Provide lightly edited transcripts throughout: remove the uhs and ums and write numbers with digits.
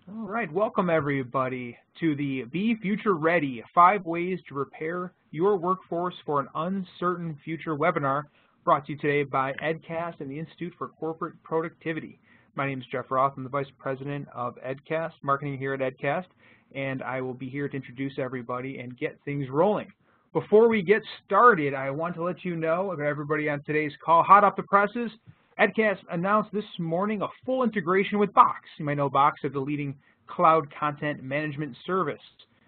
All right, welcome everybody to the Be Future Ready, 5 Ways to Prepare Your Workforce for an Uncertain Future webinar, brought to you today by EdCast and the Institute for Corporate Productivity. My name is Jeff Roth. I'm the Vice President of EdCast, Marketing here at EdCast, and I will be here to introduce everybody and get things rolling. Before we get started, I want to let you know, everybody on today's call, hot off the presses, EdCast announced this morning a full integration with Box. You might know Box as the leading cloud content management service.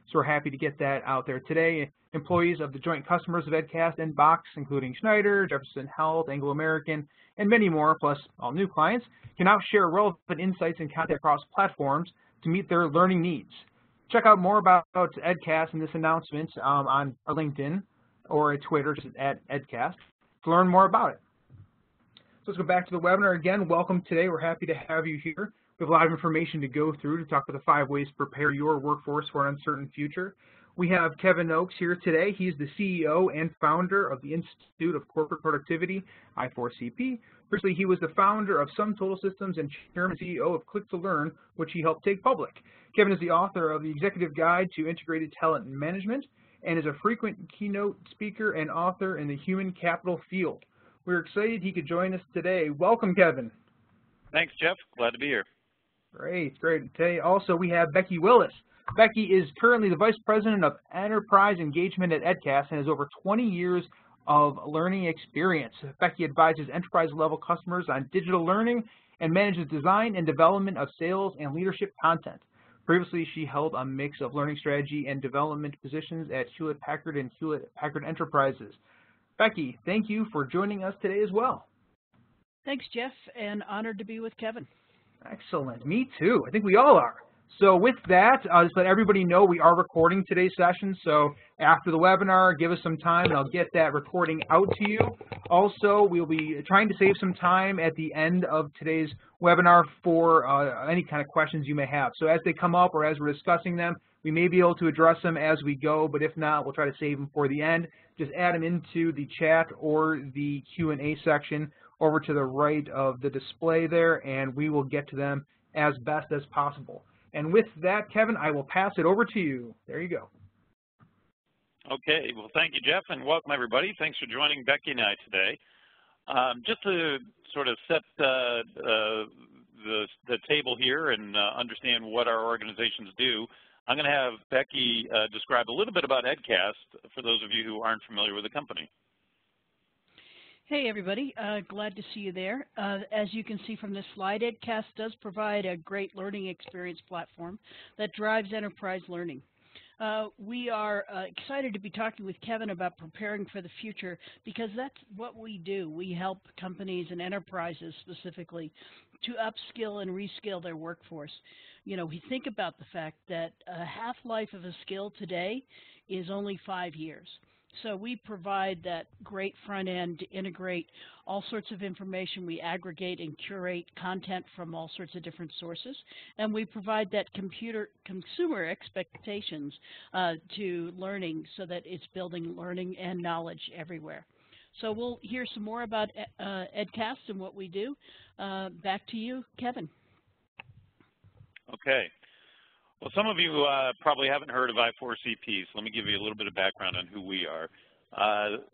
So we're happy to get that out there today. Employees of the joint customers of EdCast and Box, including Schneider, Jefferson Health, Anglo American, and many more, plus all new clients, can now share relevant insights and content across platforms to meet their learning needs. Check out more about EdCast and this announcement on our LinkedIn or at Twitter, just at EdCast, to learn more about it. So let's go back to the webinar again. Welcome today. We're happy to have you here. We have a lot of information to go through to talk about the 5 ways to prepare your workforce for an uncertain future. We have Kevin Oakes here today. He's the CEO and founder of the Institute of Corporate Productivity, I4CP. Previously, he was the founder of Sum Total Systems and chairman and CEO of Click to Learn, which he helped take public. Kevin is the author of the Executive Guide to Integrated Talent Management and is a frequent keynote speaker and author in the human capital field. We're excited he could join us today. Welcome, Kevin. Thanks, Jeff. Glad to be here. Great, great. Today also we have Becky Willis. Becky is currently the Vice President of Enterprise Engagement at EdCast and has over 20 years of learning experience. Becky advises enterprise-level customers on digital learning and manages design and development of sales and leadership content. Previously, she held a mix of learning strategy and development positions at Hewlett-Packard and Hewlett-Packard Enterprises. Becky, thank you for joining us today as well. Thanks, Jeff, and honored to be with Kevin. Excellent. Me too. I think we all are. So with that, I'll just let everybody know we are recording today's session. So after the webinar, give us some time and I'll get that recording out to you. Also, we'll be trying to save some time at the end of today's webinar for any kind of questions you may have. So as they come up or as we're discussing them, we may be able to address them as we go, but if not, we'll try to save them for the end. Just add them into the chat or the Q&A section over to the right of the display there, and we will get to them as best as possible. And with that, Kevin, I will pass it over to you. There you go. Okay. Well, thank you, Jeff, and welcome, everybody. Thanks for joining Becky and I today. Just to sort of set the table here and understand what our organizations do, I'm going to have Becky describe a little bit about EdCast for those of you who aren't familiar with the company. Hey, everybody. Glad to see you there. As you can see from this slide, EdCast does provide a great learning experience platform that drives enterprise learning. We are excited to be talking with Kevin about preparing for the future because that's what we do. We help companies and enterprises specifically to upskill and reskill their workforce. You know, we think about the fact that a half-life of a skill today is only 5 years. So we provide that great front end to integrate all sorts of information. We aggregate and curate content from all sorts of different sources. And we provide that consumer expectations to learning so that it's building learning and knowledge everywhere. So we'll hear some more about EdCast and what we do. Back to you, Kevin. Okay. Well, some of you probably haven't heard of I4CP, so let me give you a little bit of background on who we are.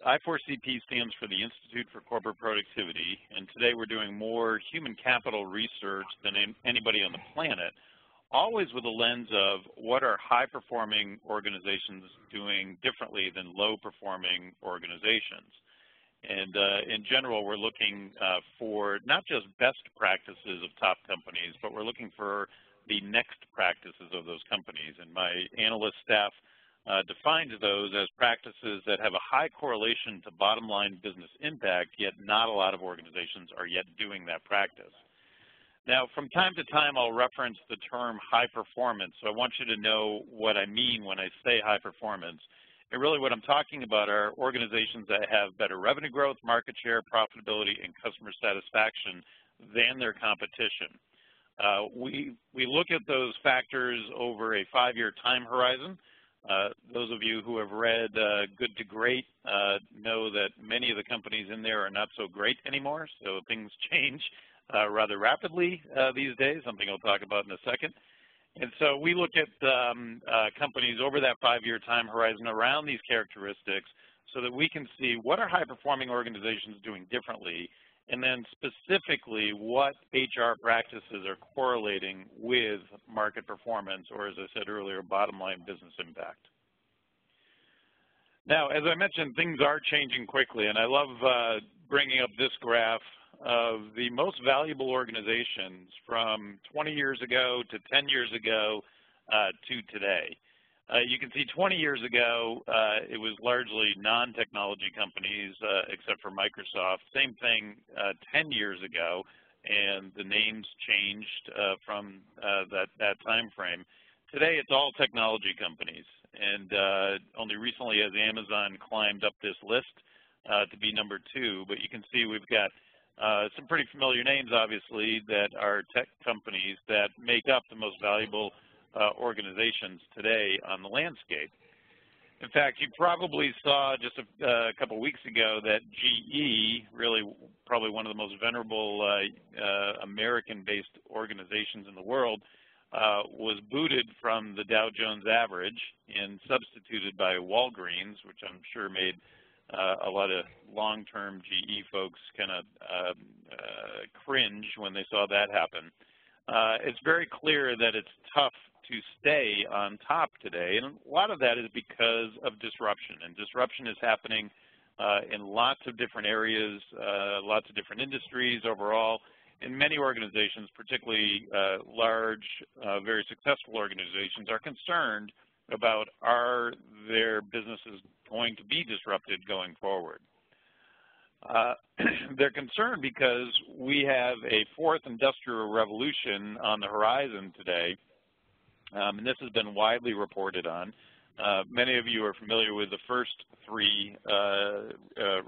I4CP stands for the Institute for Corporate Productivity, and today we're doing more human capital research than anybody on the planet, always with a lens of what are high-performing organizations doing differently than low-performing organizations. And in general, we're looking for not just best practices of top companies, but we're looking for the next practices of those companies. And my analyst staff defines those as practices that have a high correlation to bottom line business impact, yet not a lot of organizations are yet doing that practice. Now, from time to time, I'll reference the term high performance. So I want you to know what I mean when I say high performance. And really what I'm talking about are organizations that have better revenue growth, market share, profitability, and customer satisfaction than their competition. We look at those factors over a 5-year time horizon. Those of you who have read Good to Great know that many of the companies in there are not so great anymore, so things change rather rapidly these days, something I'll talk about in a second. And so we look at companies over that 5-year time horizon around these characteristics so that we can see what are high-performing organizations doing differently, and then specifically what HR practices are correlating with market performance, or as I said earlier, bottom line business impact. Now, as I mentioned, things are changing quickly, and I love bringing up this graph of the most valuable organizations from 20 years ago to 10 years ago to today. You can see 20 years ago, it was largely non-technology companies except for Microsoft. Same thing 10 years ago, and the names changed from that time frame. Today, it's all technology companies, and only recently has Amazon climbed up this list to be number 2, but you can see we've got some pretty familiar names, obviously, that are tech companies that make up the most valuable organizations today on the landscape. In fact, you probably saw just a couple weeks ago that GE, really probably one of the most venerable American-based organizations in the world, was booted from the Dow Jones average and substituted by Walgreens, which I'm sure made a lot of long-term GE folks kind of cringe when they saw that happen. It's very clear that it's tough to stay on top today, and a lot of that is because of disruption, and disruption is happening in lots of different areas, lots of different industries overall, and many organizations, particularly large, very successful organizations, are concerned about are their businesses going to be disrupted going forward. They're concerned because we have a 4th industrial revolution on the horizon today, and this has been widely reported on. Many of you are familiar with the first 3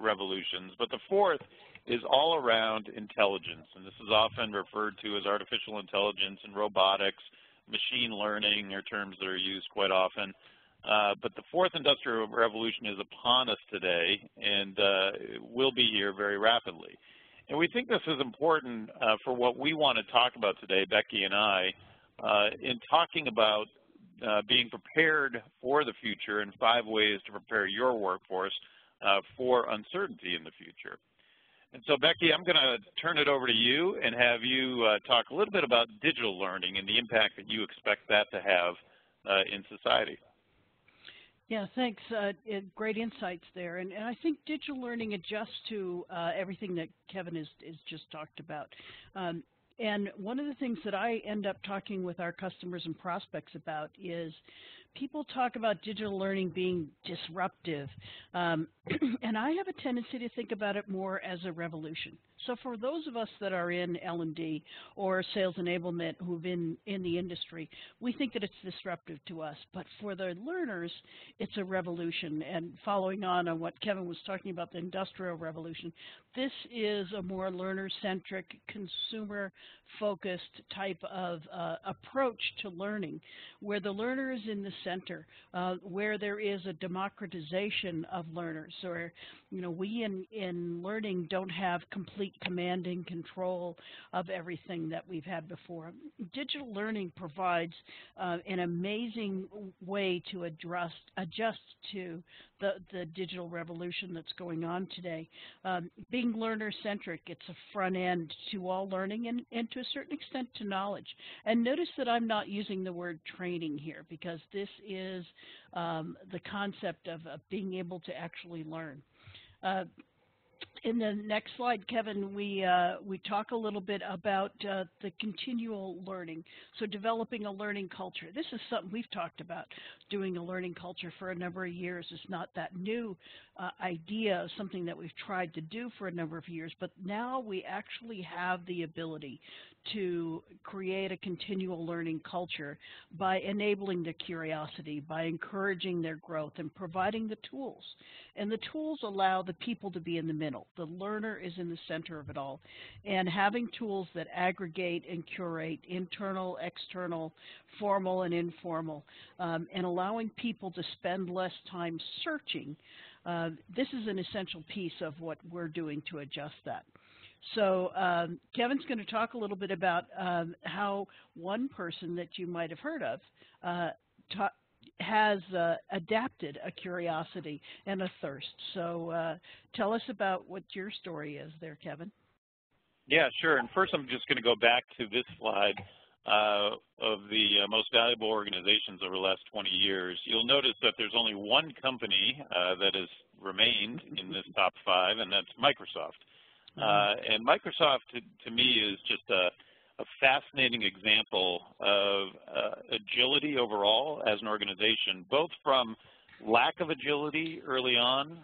revolutions, but the 4th is all around intelligence, and this is often referred to as artificial intelligence and robotics. Machine learning are terms that are used quite often. But the 4th industrial revolution is upon us today, and will be here very rapidly. And we think this is important for what we want to talk about today, Becky and I, in talking about being prepared for the future and 5 ways to prepare your workforce for uncertainty in the future. And so, Becky, I'm going to turn it over to you and have you talk a little bit about digital learning and the impact that you expect that to have in society. Yeah, thanks. Great insights there. And I think digital learning adjusts to everything that Kevin has just talked about. And one of the things that I end up talking with our customers and prospects about is people talk about digital learning being disruptive, and I have a tendency to think about it more as a revolution. So for those of us that are in L&D or sales enablement who've been in the industry, we think that it's disruptive to us. But for the learners, it's a revolution. And following on what Kevin was talking about, the industrial revolution, this is a more learner-centric, consumer-focused type of approach to learning, where the learner is in the center, where there is a democratization of learners. Or, you know, we in learning don't have complete command and control of everything that we've had before. Digital learning provides an amazing way to adjust to the digital revolution that's going on today. Being learner-centric, it's a front end to all learning and to a certain extent to knowledge. And notice that I'm not using the word training here, because this is the concept of being able to actually learn. In the next slide, Kevin, we talk a little bit about the continual learning. So developing a learning culture. This is something we've talked about, doing a learning culture for a number of years. It's not that new idea, something that we've tried to do for a number of years, but now we actually have the ability to create a continual learning culture by enabling their curiosity, by encouraging their growth, and providing the tools. And the tools allow the people to be in the middle. The learner is in the center of it all. And having tools that aggregate and curate internal, external, formal, and informal, and allowing people to spend less time searching, this is an essential piece of what we're doing to adjust that. So Kevin's going to talk a little bit about how one person that you might have heard of has adapted a curiosity and a thirst. So tell us about what your story is there, Kevin. Yeah, sure. And first I'm just going to go back to this slide of the most valuable organizations over the last 20 years. You'll notice that there's only one company that has remained in this top 5, and that's Microsoft. And Microsoft, to me, is just a fascinating example of agility overall as an organization, both from lack of agility early on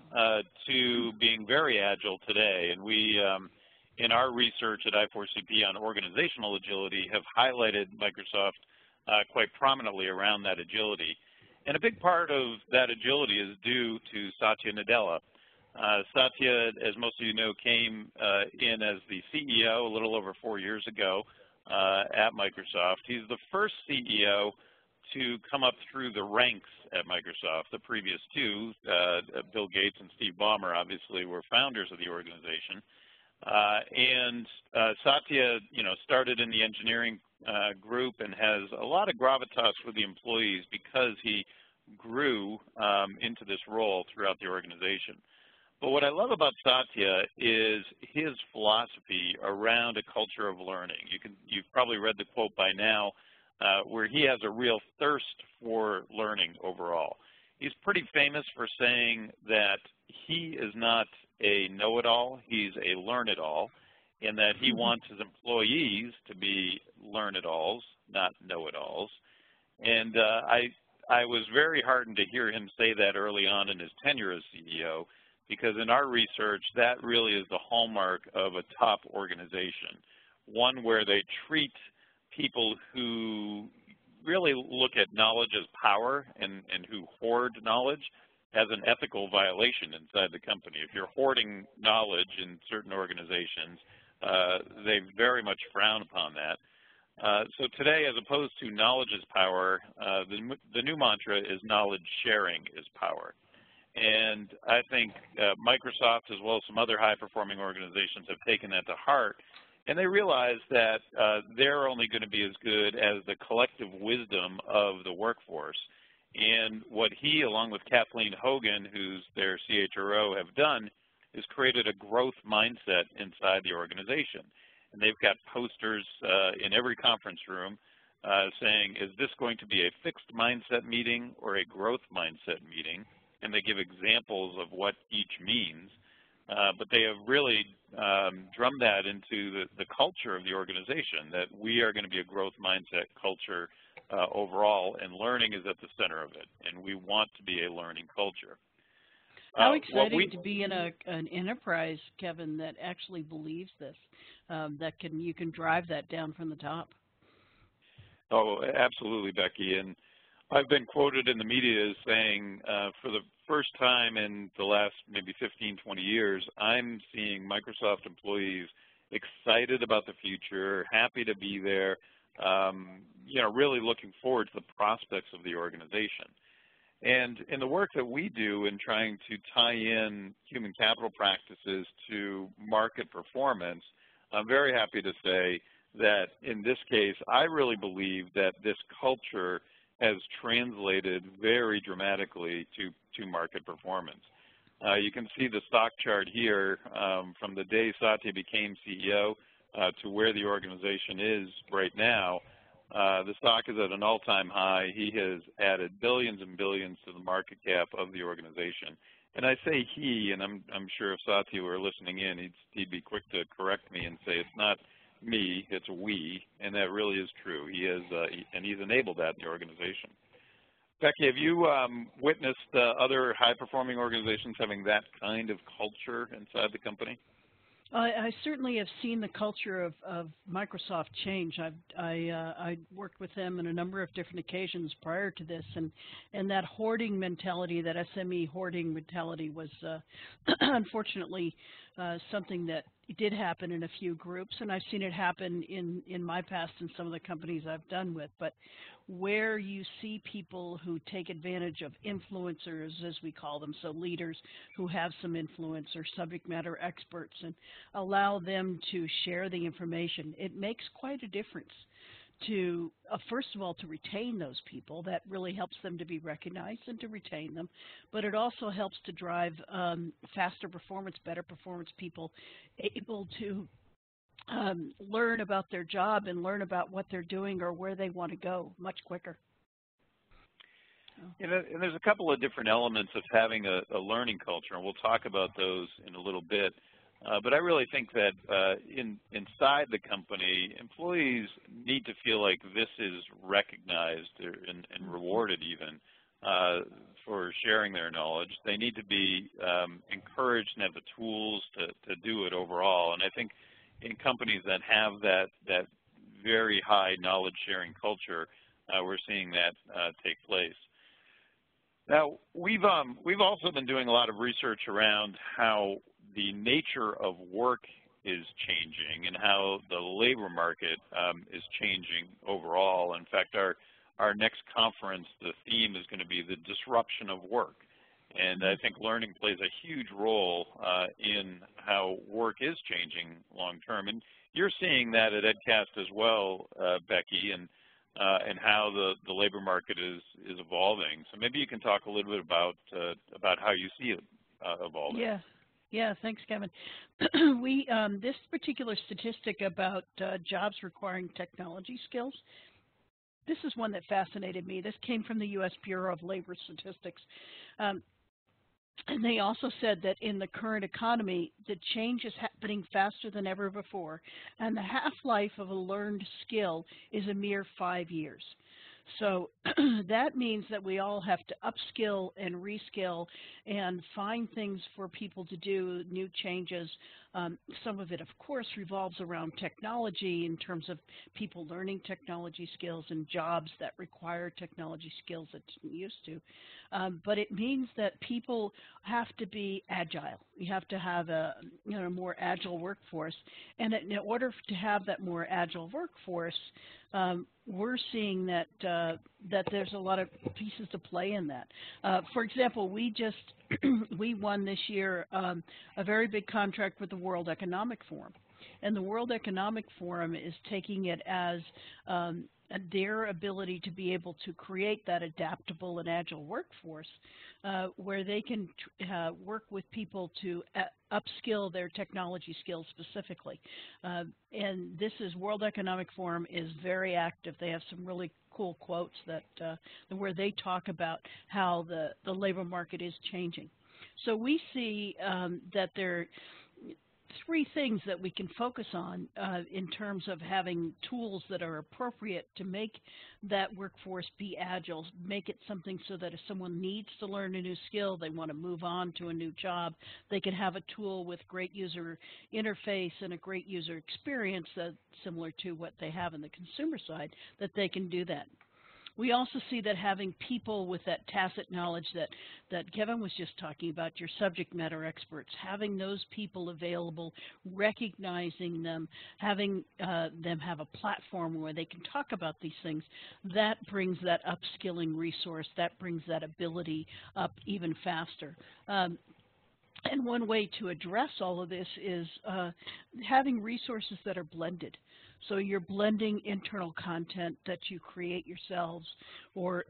to being very agile today. And we, in our research at I4CP on organizational agility, have highlighted Microsoft quite prominently around that agility. And a big part of that agility is due to Satya Nadella. Satya, as most of you know, came in as the CEO a little over 4 years ago at Microsoft. He's the first CEO to come up through the ranks at Microsoft. The previous two, Bill Gates and Steve Ballmer, obviously were founders of the organization. And Satya, started in the engineering group and has a lot of gravitas with the employees because he grew into this role throughout the organization. But what I love about Satya is his philosophy around a culture of learning. You've probably read the quote by now where he has a real thirst for learning overall. He's pretty famous for saying that he is not a know-it-all, he's a learn-it-all, and that he wants his employees to be learn-it-alls, not know-it-alls. And I was very heartened to hear him say that early on in his tenure as CEO, because in our research, that really is the hallmark of a top organization, one where they treat people who really look at knowledge as power and who hoard knowledge as an ethical violation inside the company. If you're hoarding knowledge in certain organizations, they very much frown upon that. So today, as opposed to knowledge is power, the new mantra is knowledge sharing is power. And I think Microsoft, as well as some other high-performing organizations, have taken that to heart. And they realize that they're only going to be as good as the collective wisdom of the workforce. And what he, along with Kathleen Hogan, who's their CHRO, have done is created a growth mindset inside the organization. And they've got posters in every conference room saying, is this going to be a fixed mindset meeting or a growth mindset meeting? And they give examples of what each means. But they have really drummed that into the culture of the organization, that we are going to be a growth mindset culture overall, and learning is at the center of it, and we want to be a learning culture. How exciting to be in an enterprise, Kevin, that actually believes this, you can drive that down from the top. Oh, absolutely, Becky. And I've been quoted in the media as saying, for the first time in the last maybe 15, 20 years, I'm seeing Microsoft employees excited about the future, happy to be there, really looking forward to the prospects of the organization. And in the work that we do in trying to tie in human capital practices to market performance, I'm very happy to say that in this case, I really believe that this culture has translated very dramatically to market performance. You can see the stock chart here from the day Satya became CEO to where the organization is right now. The stock is at an all-time high. He has added billions and billions to the market cap of the organization. And I say he, and I'm sure if Satya were listening in, he'd be quick to correct me and say it's not me, it's we, and that really is true. He is, and he's enabled that in the organization. Becky, have you witnessed other high-performing organizations having that kind of culture inside the company? I certainly have seen the culture of Microsoft change. I worked with them on a number of different occasions prior to this, and that hoarding mentality, that SME hoarding mentality was unfortunately something that did happen in a few groups, and I've seen it happen in my past in some of the companies I've done with. But where you see people who take advantage of influencers, as we call them, so leaders who have some influence or subject matter experts, and allow them to share the information, it makes quite a difference to, first of all, to retain those people. That really helps them to be recognized and to retain them. But it also helps to drive faster performance, better performance, people able to learn about their job and learn about what they're doing or where they want to go much quicker. You know, and there's a couple of different elements of having a learning culture, and we'll talk about those in a little bit. But I really think that inside the company, employees need to feel like this is recognized and rewarded even for sharing their knowledge. They need to be encouraged and have the tools to do it overall. And I think in companies that have that very high knowledge sharing culture, we're seeing that take place. Now, we've also been doing a lot of research around how the nature of work is changing and how the labor market is changing overall. In fact, our next conference, the theme is going to be the disruption of work. And I think learning plays a huge role in how work is changing long term. And you're seeing that at EdCast as well, Becky, and how the labor market is evolving. So maybe you can talk a little bit about how you see it evolving. Yeah, thanks, Kevin. This particular statistic about jobs requiring technology skills, this is one that fascinated me. This came from the U.S. Bureau of Labor Statistics. And they also said that in the current economy, the change is happening faster than ever before, and the half-life of a learned skill is a mere 5 years. So that means that we all have to upskill and reskill and find things for people to do, new changes. Some of it, of course, revolves around technology in terms of people learning technology skills and jobs that require technology skills that they're used to. But it means that people have to be agile. You have to have a more agile workforce. And in order to have that more agile workforce, we're seeing that there's a lot of pieces to play in that. For example, we won this year a very big contract with the World Economic Forum, and the World Economic Forum is taking it as their ability to be able to create that adaptable and agile workforce where they can work with people to upskill their technology skills specifically. And this is World Economic Forum is very active. They have some really cool quotes that where they talk about how the labor market is changing. So we see that there are three things that we can focus on in terms of having tools that are appropriate to make that workforce be agile, make it something so that if someone needs to learn a new skill, they want to move on to a new job, they can have a tool with great user interface and a great user experience similar to what they have in the consumer side, that they can do that. We also see that having people with that tacit knowledge that Kevin was just talking about, your subject matter experts, having those people available, recognizing them, having them have a platform where they can talk about these things, that brings that upskilling resource, that brings that ability up even faster. And one way to address all of this is having resources that are blended. So you're blending internal content that you create yourselves or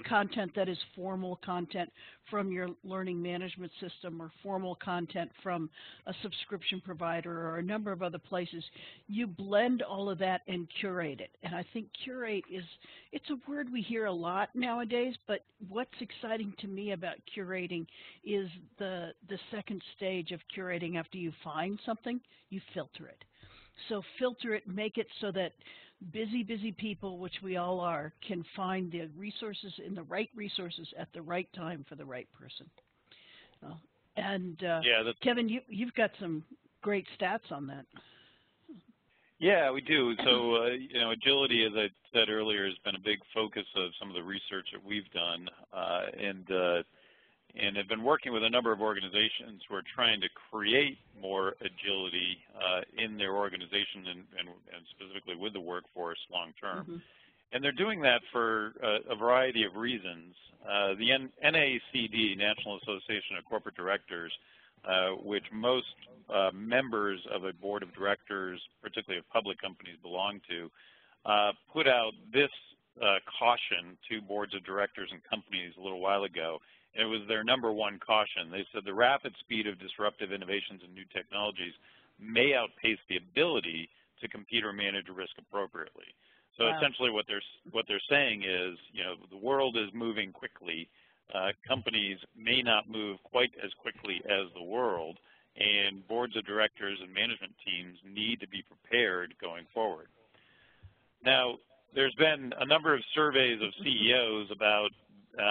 content that is formal content from your learning management system or formal content from a subscription provider or a number of other places. You blend all of that and curate it. And I think curate it's a word we hear a lot nowadays, but what's exciting to me about curating is the second stage of curating. After you find something, you filter it. So filter it, make it so that busy people, which we all are, can find the resources in the right resources at the right time for the right person. Kevin, you've got some great stats on that. Yeah, we do. So, agility, as I said earlier, has been a big focus of some of the research that we've done. and have been working with a number of organizations who are trying to create more agility in their organization and specifically with the workforce long term. And they're doing that for a variety of reasons. The NACD, National Association of Corporate Directors, which most members of a board of directors, particularly of public companies, belong to, put out this caution to boards of directors and companies a little while ago. It was their #1 caution. They said the rapid speed of disruptive innovations and new technologies may outpace the ability to compete or manage risk appropriately. So essentially what they're saying is, the world is moving quickly. Companies may not move quite as quickly as the world, and boards of directors and management teams need to be prepared going forward. Now, there's been a number of surveys of CEOs about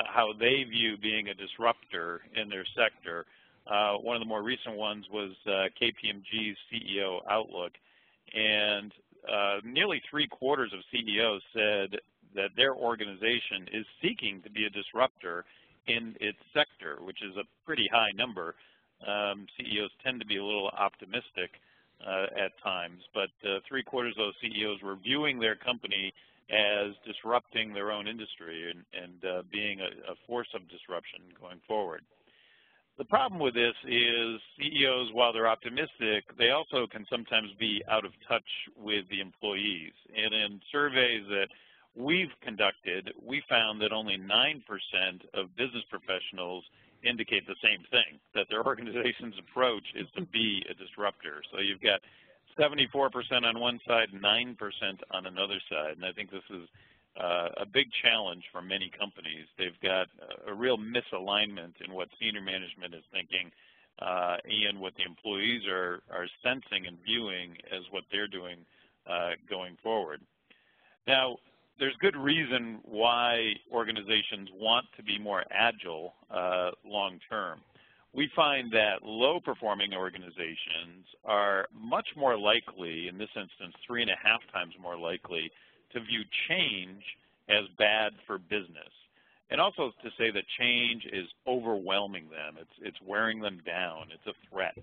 how they view being a disruptor in their sector. One of the more recent ones was KPMG's CEO Outlook, and nearly 3/4 of CEOs said that their organization is seeking to be a disruptor in its sector, which is a pretty high number. CEOs tend to be a little optimistic at times, but 3/4 of those CEOs were viewing their company as disrupting their own industry and being a force of disruption going forward. The problem with this is CEOs, while they're optimistic, they also can sometimes be out of touch with the employees. And in surveys that we've conducted, we found that only 9% of business professionals indicate the same thing, that their organization's approach is to be a disruptor. So you've got 74% on one side, 9% on another side. And I think this is a big challenge for many companies. They've got a real misalignment in what senior management is thinking and what the employees are sensing and viewing as what they're doing going forward. Now, there's good reason why organizations want to be more agile long term. We find that low-performing organizations are much more likely, in this instance 3.5 times more likely, to view change as bad for business, and also to say that change is overwhelming them. It's wearing them down. It's a threat.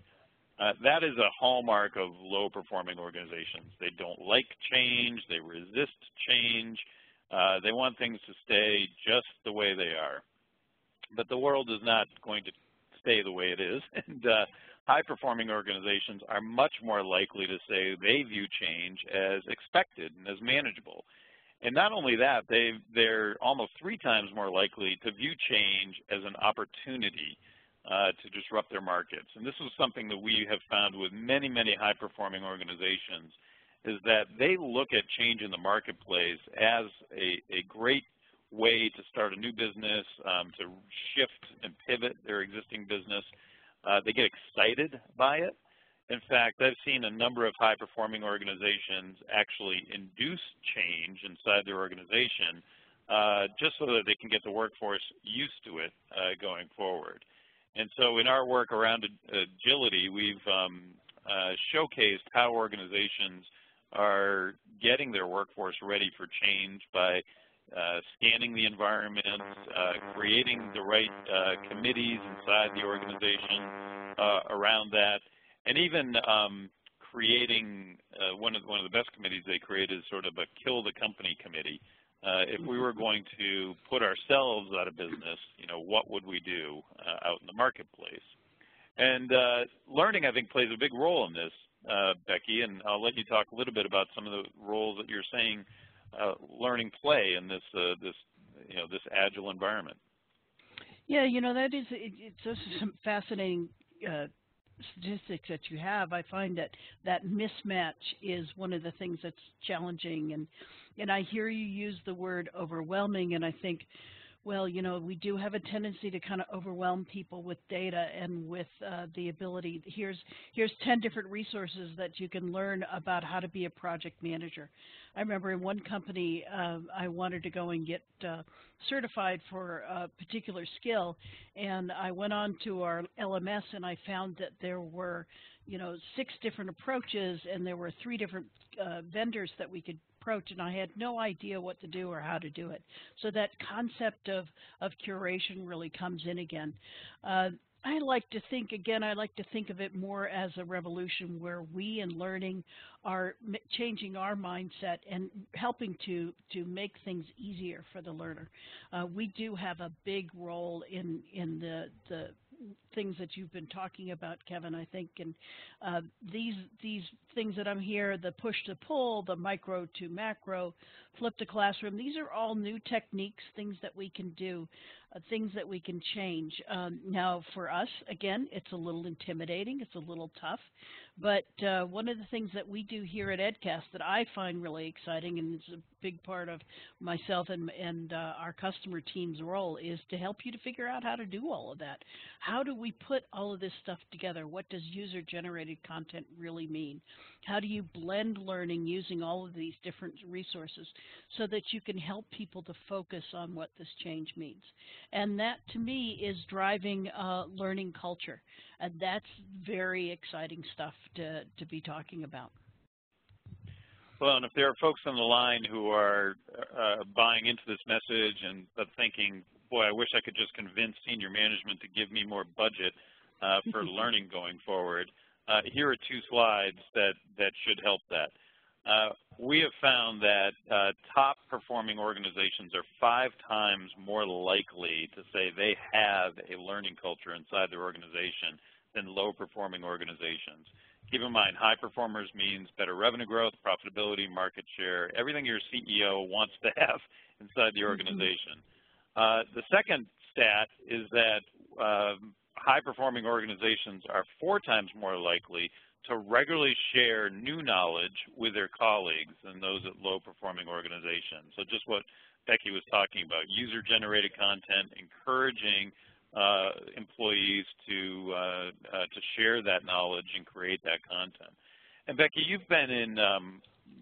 That is a hallmark of low-performing organizations. They don't like change. They resist change. They want things to stay just the way they are. But the world is not going to stay the way it is, and high-performing organizations are much more likely to say they view change as expected and as manageable. And not only that, they're almost 3 times more likely to view change as an opportunity to disrupt their markets. And this is something that we have found with many, many high-performing organizations, is that they look at change in the marketplace as a great way to start a new business, to shift and pivot their existing business. They get excited by it. In fact, I've seen a number of high-performing organizations actually induce change inside their organization just so that they can get the workforce used to it going forward. And so in our work around agility, we've showcased how organizations are getting their workforce ready for change by scanning the environment, creating the right committees inside the organization around that, and even creating one of the best committees they created is sort of a kill the company committee. If we were going to put ourselves out of business, what would we do out in the marketplace? And learning, I think, plays a big role in this, Becky, and I'll let you talk a little bit about some of the roles that you're saying learning play in this this agile environment. Yeah, that is it's some fascinating statistics that you have. I find that mismatch is one of the things that's challenging, and I hear you use the word overwhelming, and I think, well, we do have a tendency to kind of overwhelm people with data and with the ability. Here's 10 different resources that you can learn about how to be a project manager. I remember in one company, I wanted to go and get certified for a particular skill, and I went on to our LMS and I found that there were 6 different approaches, and there were 3 different vendors that we could approach, and I had no idea what to do or how to do it. So that concept of curation really comes in again. I like to think of it more as a revolution where we in learning are changing our mindset and helping to make things easier for the learner. We do have a big role in the things that you've been talking about, Kevin, I think, and these things that I'm here, the push to pull, the micro to macro, flip to classroom, these are all new techniques, things that we can do, things that we can change. Now, for us, again, it's a little intimidating, it's a little tough, but one of the things that we do here at EdCast that I find really exciting, and it's a big part of myself and our customer team's role, is to help you to figure out how to do all of that. How do we put all of this stuff together? What does user-generated content really mean? How do you blend learning using all of these different resources so that you can help people to focus on what this change means? And that, to me, is driving learning culture. And that's very exciting stuff to be talking about. Well, and if there are folks on the line who are buying into this message and thinking, boy, I wish I could just convince senior management to give me more budget for learning going forward, here are 2 slides that should help that. We have found that top performing organizations are 5 times more likely to say they have a learning culture inside their organization than low performing organizations. Keep in mind, high performers means better revenue growth, profitability, market share, everything your CEO wants to have inside the organization. The second stat is that high-performing organizations are 4 times more likely to regularly share new knowledge with their colleagues than those at low-performing organizations. So just what Becky was talking about, user-generated content, encouraging employees to share that knowledge and create that content. And Becky, you've been in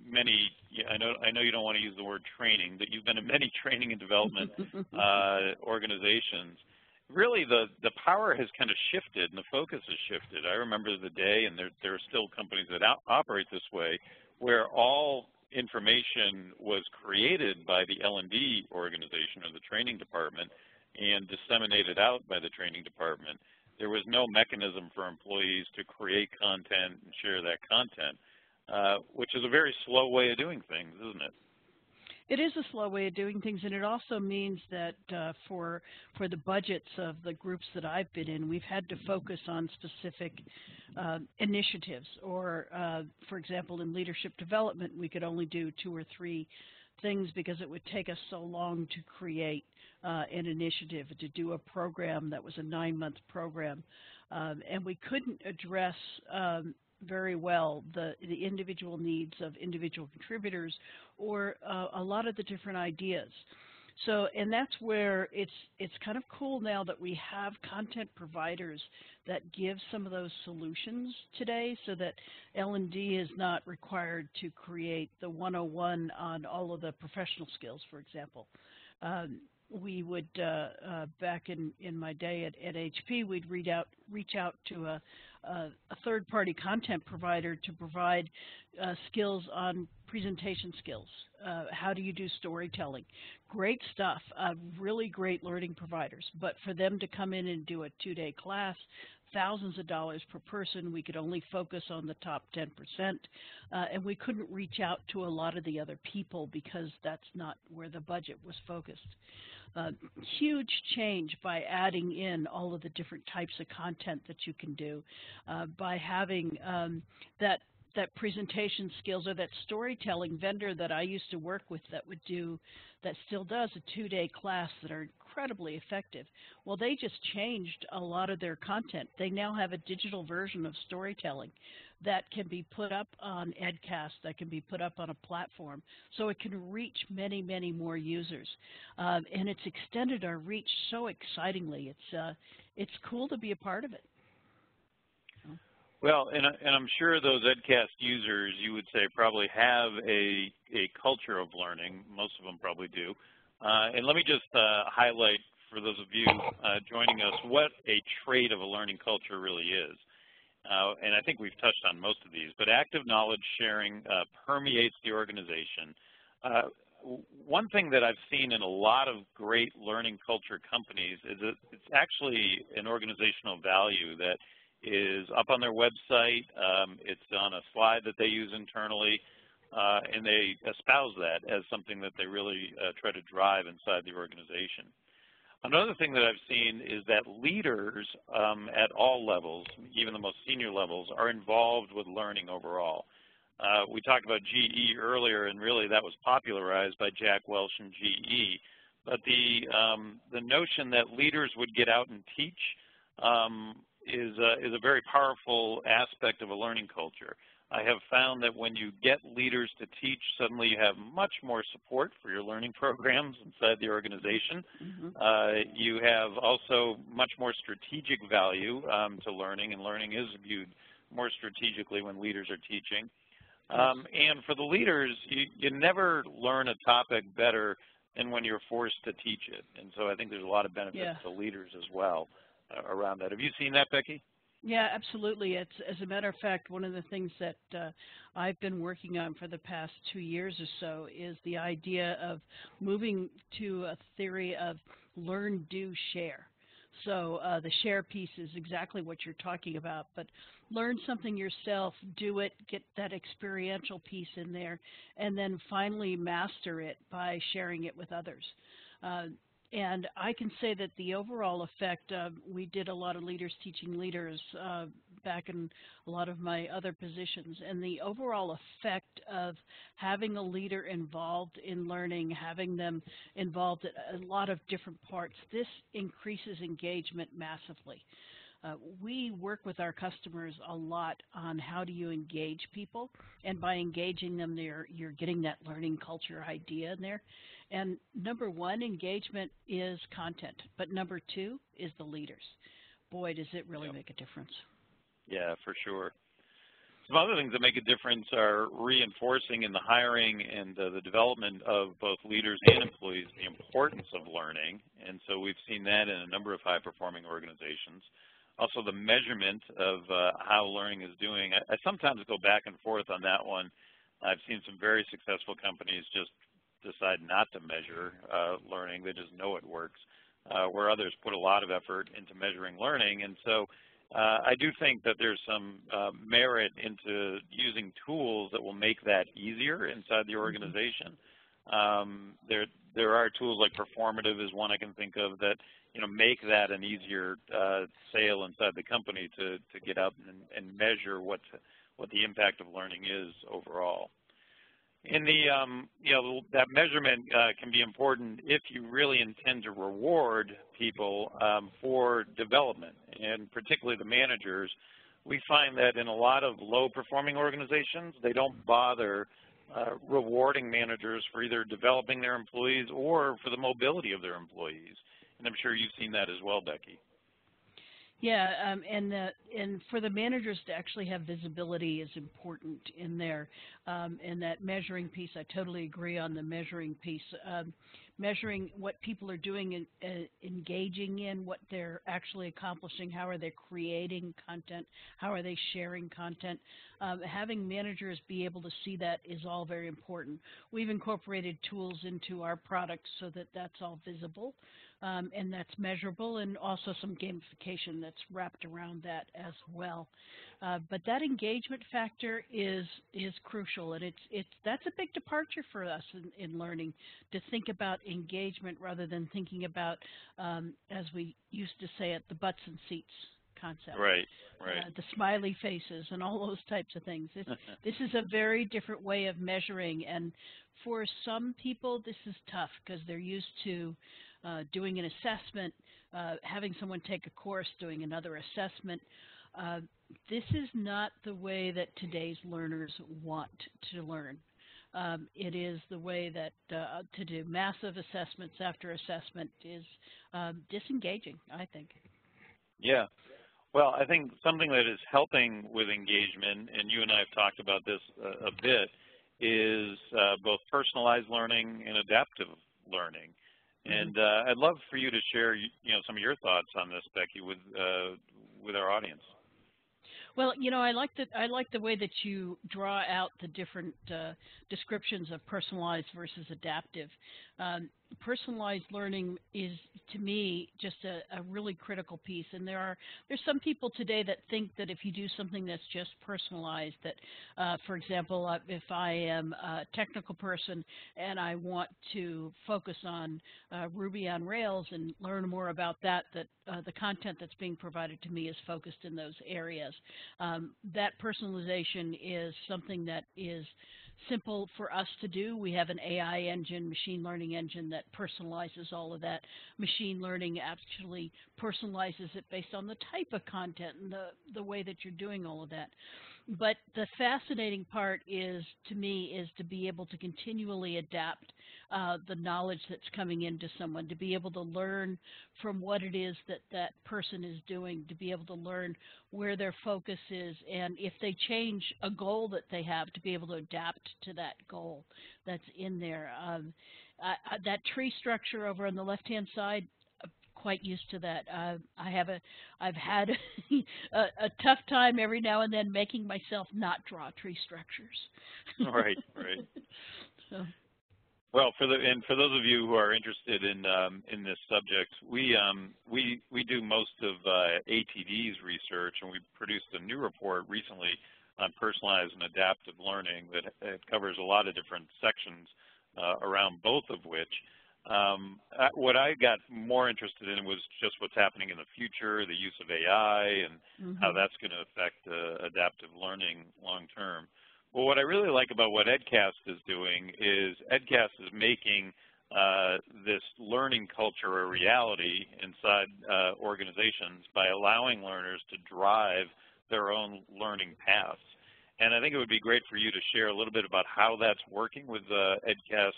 many, I know you don't want to use the word training, but you've been in many training and development organizations. Really, the power has kind of shifted and the focus has shifted. I remember the day, and there are still companies that operate this way, where all information was created by the L&D organization or the training department and disseminated out by the training department. There was no mechanism for employees to create content and share that content, which is a very slow way of doing things, isn't it? It is a slow way of doing things, and it also means that for the budgets of the groups that I've been in, we've had to focus on specific initiatives. Or, for example, in leadership development, we could only do 2 or 3 things because it would take us so long to create an initiative, to do a program that was a 9-month program. And we couldn't address very well the individual needs of individual contributors or a lot of the different ideas. So, and that's where it's kind of cool now that we have content providers that give some of those solutions today, so that L&D is not required to create the 101 on all of the professional skills, for example. We would, back in my day at HP, we'd reach out to a third-party content provider to provide skills on presentation skills. How do you do storytelling? Great stuff, really great learning providers. But for them to come in and do a 2-day class, thousands of dollars per person, we could only focus on the top 10%, and we couldn't reach out to a lot of the other people because that's not where the budget was focused. Huge change by adding in all of the different types of content that you can do, by having that presentation skills or that storytelling vendor that I used to work with that still does a 2-day class that are incredibly effective. Well, they just changed a lot of their content. They now have a digital version of storytelling that can be put up on EdCast, that can be put up on a platform, so it can reach many, many more users. And it's extended our reach so excitingly. It's cool to be a part of it. Well, and I'm sure those EdCast users, you would say, probably have a culture of learning. Most of them probably do. And let me just highlight for those of you joining us what a trait of a learning culture really is. and I think we've touched on most of these, but active knowledge sharing permeates the organization. One thing that I've seen in a lot of great learning culture companies is that it's actually an organizational value that is up on their website. It's on a slide that they use internally, and they espouse that as something that they really try to drive inside the organization. Another thing that I've seen is that leaders at all levels, even the most senior levels, are involved with learning overall. We talked about GE earlier, and really that was popularized by Jack Welch and GE. But the notion that leaders would get out and teach is a very powerful aspect of a learning culture. I have found that when you get leaders to teach, suddenly you have much more support for your learning programs inside the organization. You have also much more strategic value to learning, and learning is viewed more strategically when leaders are teaching. And for the leaders, you never learn a topic better than when you're forced to teach it. And so I think there's a lot of benefits to leaders as well around that. Have you seen that, Becky? Yeah, absolutely. It's, as a matter of fact, one of the things that I've been working on for the past 2 years or so is the idea of moving to a theory of learn, do, share. So the share piece is exactly what you're talking about, but learn something yourself, do it, get that experiential piece in there, and then finally master it by sharing it with others. And I can say that the overall effect, we did a lot of leaders teaching leaders back in a lot of my other positions, and the overall effect of having a leader involved in learning, having them involved at a lot of different parts, this increases engagement massively. We work with our customers a lot on how do you engage people, and by engaging them there, you're getting that learning culture idea in there. And number one, engagement is content, but number two is the leaders. Boy, does it really make a difference. Yeah, for sure. Some other things that make a difference are reinforcing in the hiring and the development of both leaders and employees the importance of learning, and so we've seen that in a number of high-performing organizations. Also, the measurement of how learning is doing. I sometimes go back and forth on that one. I've seen some very successful companies just decide not to measure learning. They just know it works, where others put a lot of effort into measuring learning. And so I do think that there's some merit into using tools that will make that easier inside the organization. There are tools like Performative is one I can think of that make that an easier sale inside the company to get out and measure what the impact of learning is overall. And that measurement can be important if you really intend to reward people for development, and particularly the managers. We find that in a lot of low-performing organizations, they don't bother rewarding managers for either developing their employees or for the mobility of their employees. And I'm sure you've seen that as well, Becky. Yeah, and for the managers to actually have visibility is important in there. And that measuring piece, I totally agree on the measuring piece. Measuring what people are doing and engaging in, what they're actually accomplishing, how are they creating content, how are they sharing content. Having managers be able to see that is all very important. We've incorporated tools into our products so that that's all visible. And that's measurable, and also some gamification that's wrapped around that as well. But that engagement factor is crucial, and that's a big departure for us in learning, to think about engagement rather than thinking about, as we used to say it, the butts and seats concept. Right. The smiley faces and all those types of things. This is a very different way of measuring, and for some people this is tough because they're used to doing an assessment, having someone take a course, doing another assessment. This is not the way that today's learners want to learn. It is the way that to do massive assessments after assessment is disengaging, I think. Yeah. Well, I think something that is helping with engagement, and you and I have talked about this a bit, is both personalized learning and adaptive learning. And I'd love for you to share, some of your thoughts on this, Becky, with our audience. Well, I like the way that you draw out the different descriptions of personalized versus adaptive. Personalized learning is, to me, just a really critical piece. And there's some people today that think that if you do something that's just personalized, that, for example, if I am a technical person and I want to focus on Ruby on Rails and learn more about that, the content that's being provided to me is focused in those areas. That personalization is something that is simple for us to do. We have an AI engine, machine learning engine, that personalizes all of that. Machine learning actually personalizes it based on the type of content and the way that you're doing all of that. But the fascinating part is, to me, is to be able to continually adapt the knowledge that's coming into someone, to be able to learn from what it is that that person is doing, to be able to learn where their focus is, and if they change a goal that they have, to be able to adapt to that goal that's in there. That tree structure over on the left-hand side, quite used to that. I've had a tough time every now and then making myself not draw tree structures. Right. So. Well, for those of you who are interested in this subject, we do most of ATD's research, and we produced a new report recently on personalized and adaptive learning that covers a lot of different sections around both of which. What I got more interested in was just what's happening in the future, the use of AI, and how that's going to affect adaptive learning long term. Well, what I really like about what EdCast is doing is EdCast is making this learning culture a reality inside organizations by allowing learners to drive their own learning paths. And I think it would be great for you to share a little bit about how that's working with EdCast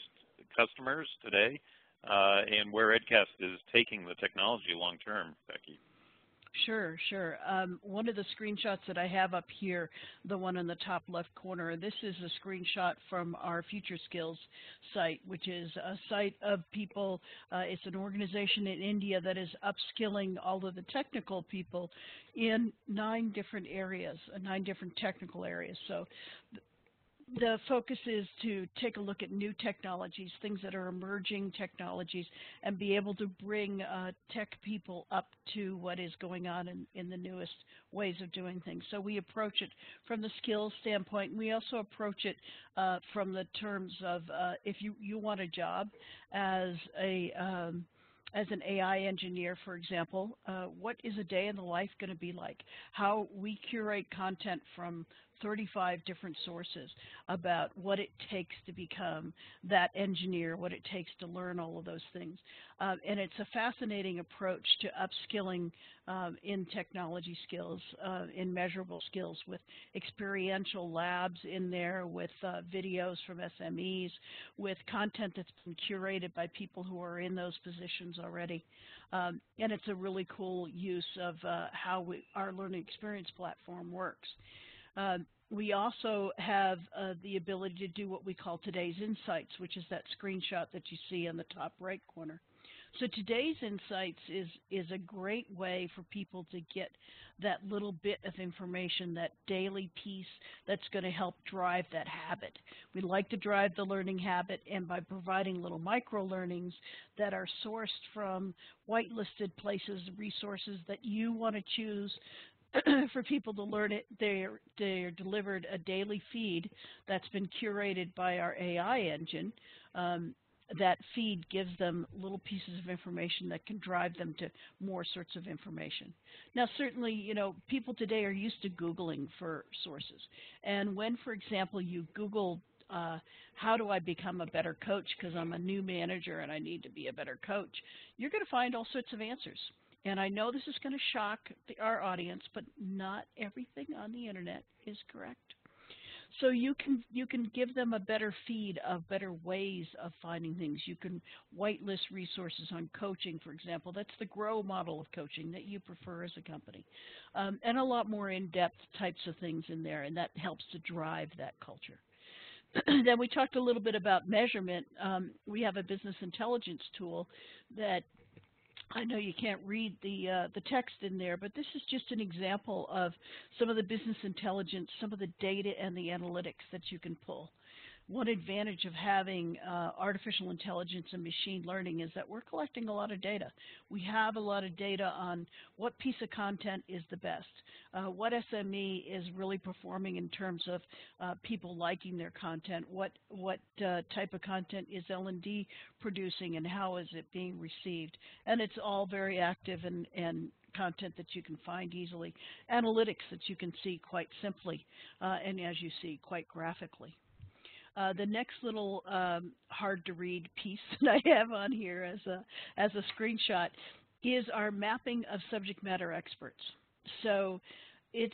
customers today, and where EdCast is taking the technology long term, Becky. Sure. One of the screenshots that I have up here, the one in the top left corner, this is a screenshot from our Future Skills site, which is a site of people. It's an organization in India that is upskilling all of the technical people in 9 different areas, 9 different technical areas. So the focus is to take a look at new technologies, things that are emerging technologies, and be able to bring tech people up to what is going on in the newest ways of doing things. So we approach it from the skills standpoint. We also approach it from the terms of if you want a job as an AI engineer, for example, what is a day in the life going to be like? How we curate content from 35 different sources about what it takes to become that engineer, what it takes to learn all of those things. And it's a fascinating approach to upskilling in technology skills, in measurable skills, with experiential labs in there, with videos from SMEs, with content that's been curated by people who are in those positions already. And it's a really cool use of how our learning experience platform works. We also have the ability to do what we call today's insights, which is that screenshot that you see in the top right corner. So today's insights is a great way for people to get that little bit of information, that daily piece that's going to help drive that habit. We like to drive the learning habit, and by providing little micro learnings that are sourced from whitelisted places, resources that you want to choose for people to learn it, they're delivered a daily feed that's been curated by our AI engine. That feed gives them little pieces of information that can drive them to more sorts of information. Now, certainly, people today are used to Googling for sources. And when, for example, you Google, how do I become a better coach because I'm a new manager and I need to be a better coach, you're going to find all sorts of answers. And I know this is going to shock our audience, but not everything on the internet is correct. So you can give them a better feed of better ways of finding things. You can whitelist resources on coaching, for example. That's the GROW model of coaching that you prefer as a company. And a lot more in-depth types of things in there, and that helps to drive that culture. Then we talked a little bit about measurement. We have a business intelligence tool that I know you can't read the text in there, but this is just an example of some of the business intelligence, some of the data and the analytics that you can pull. One advantage of having artificial intelligence and machine learning is that we're collecting a lot of data. We have a lot of data on what piece of content is the best, what SME is really performing in terms of people liking their content, what type of content is L&D producing, and how is it being received. And it's all very active and content that you can find easily, analytics that you can see quite simply, and as you see, quite graphically. The next little hard-to-read piece that I have on here as a screenshot is our mapping of subject matter experts. So it's